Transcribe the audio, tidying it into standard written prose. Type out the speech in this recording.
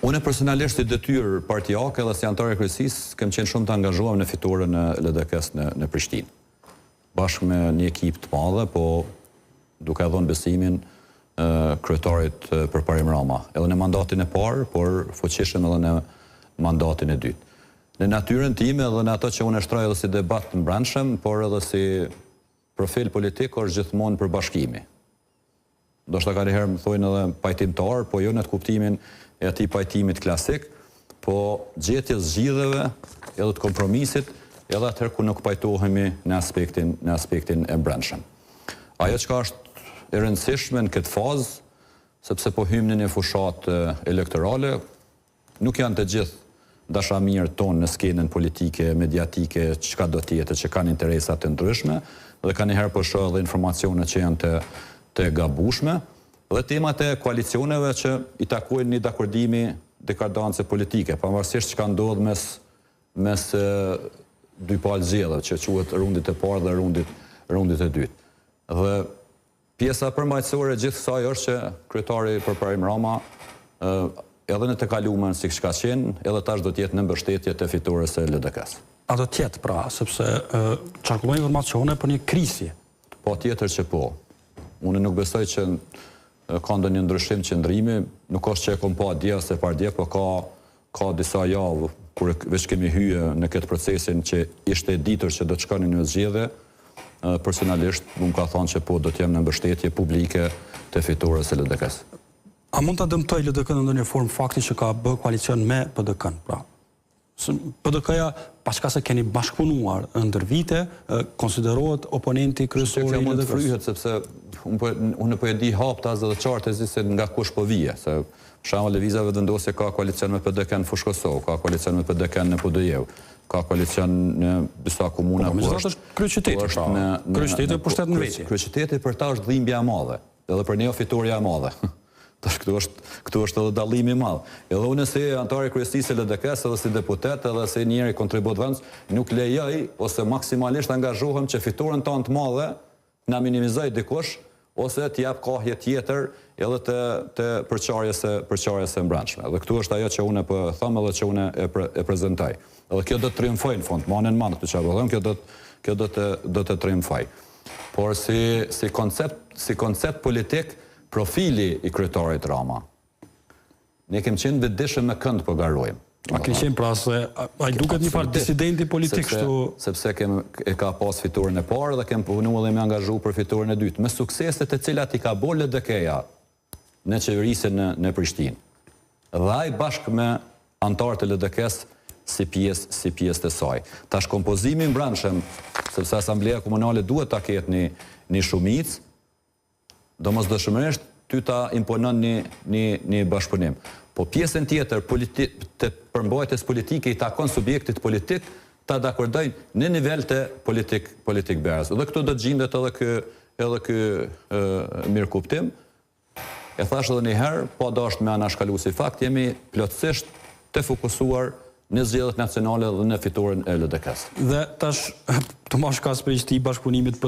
Unë personalisht si detyrë partijake dhe si antar e kryesisë kem qenë shumë të angazhuar në fitore në LDK-s në Prishtinë. Bashkë me një ekip të madhe, po duke dhënë besimin kryetarit Përparim Rama, edhe në mandatin e parë, por fuqishëm edhe në mandatin e dytë. Në natyrën time edhe në ato që unë e shtroj edhe si debat të brendshëm, por edhe si profil politik është gjithmonë përbashkimi. Do shta ka njëherë më thojnë edhe pajtimtar, po jo në të kuptimin e atij pajtimit klasik, po gjetjes zgjidhjeve edhe të kompromisit, edhe atëherë ku nuk pajtohemi në aspektin e brendshëm. Ajo që është e rëndësishme në këtë fazë, sepse po hymë në një fushat elektorale, nuk janë të gjithë dashamirët tonë në skenën politike, mediatike, çka do tjetë, që kanë interesat të ndryshme, dhe ka njëherë po shoh edhe informacione që janë të gabushme, dhe temat e koalicioneve që i takojnë një dakordimi dekadance politike, pavarësisht çka ndodh mes dy palë zgjedhjeve, që quhet rundit e parë dhe rundit e dytë. Dhe pjesa përmbajtësore gjithë kësaj është që kryetari Përparim Rama edhe në të kaluamën si ka qenë, edhe tash do të jetë në mbështetje të fitores së LDK-s. A do të jetë pra, sepse qarkullojnë informacione për një krisje. Po tjetër që po. Unë nuk besoj që ka ndonjë ndryshim qëndrimi, nuk është që e kom pa dje ose par dje, po ka disa javë kur veç kemi hyrë në këtë procesin që ishte e ditur që do të shkonin në zgjedhje. Personalisht, më ka thonë që po do të jem në mbështetje publike të fitores së LDK-s. A mund ta dëmtoj LDK në ndonjë formë fakti që ka bë koalicion me PDK-n, pra? PDK-ja, paska se keni bashkëpunuar ndër vite, konsiderohet oponenti kryesor i LDK-s. Fryhet sepse unë po e di haptas dhe qartësi se nga kush po vije, se për shembull lëvizja vendosje ka koalicion me PDK-n në Fushë Kosovë, ka koalicion me PDK-n në Podujevë, ka koalicion në disa komuna ku është kryeqyteti, pra. Kryeqyteti për shtet ndërsi. Kryeqyteti për ta është dhimbja e madhe, edhe për ne fitoria e madhe. Tash këtu është edhe dallimi i madh. Edhe unë si antar i kryesisë së LDK-s edhe si deputet edhe si njëri kontribut vend, nuk lejoj ose maksimalisht angazhohem që fitoren tonë të madhe na minimizoj dikush ose të jap kohë tjetër edhe të përçarjes së brendshme. Dhe këtu është ajo që unë po them edhe që unë e prezantoj. Edhe kjo do të triumfoj në fund, më anë këtë çfarë them, kjo do të triumfoj. Por si koncept politik, profili i kryetarit Rama, ne kemi qenë vetëdijshëm me kënd po garojmë. A keni qenë pra se ai duket një farë disidenti politik kështu? Sepse e ka pas fitoren e parë dhe kemi punuar dhe me angazhu për fitoren e dytë, me sukseset e cilat i ka bërë LDK-ja në qeverisjen në Prishtinë. Dhe ai bashkë me antarët e LDK-s si pjesë të saj. Tash kompozimi i brendshëm, sepse Asambleja Komunale duhet ta ketë një shumicë, domosdoshmërisht ty ta imponon një bashkëpunim. Po pjesën tjetër të përmbajtjes politike i takon subjektit politik ta dakordojnë në nivel të politik berës. Dhe këtu do të gjendet edhe ky mirëkuptim. E thash edhe një herë, po dashur me anashkaluesi fakt, jemi plotësisht të fokusuar në zgjedhjet nacionale dhe në fitoren e LDK-s. Dhe tash Tomash Kasperi i bashkëpunimit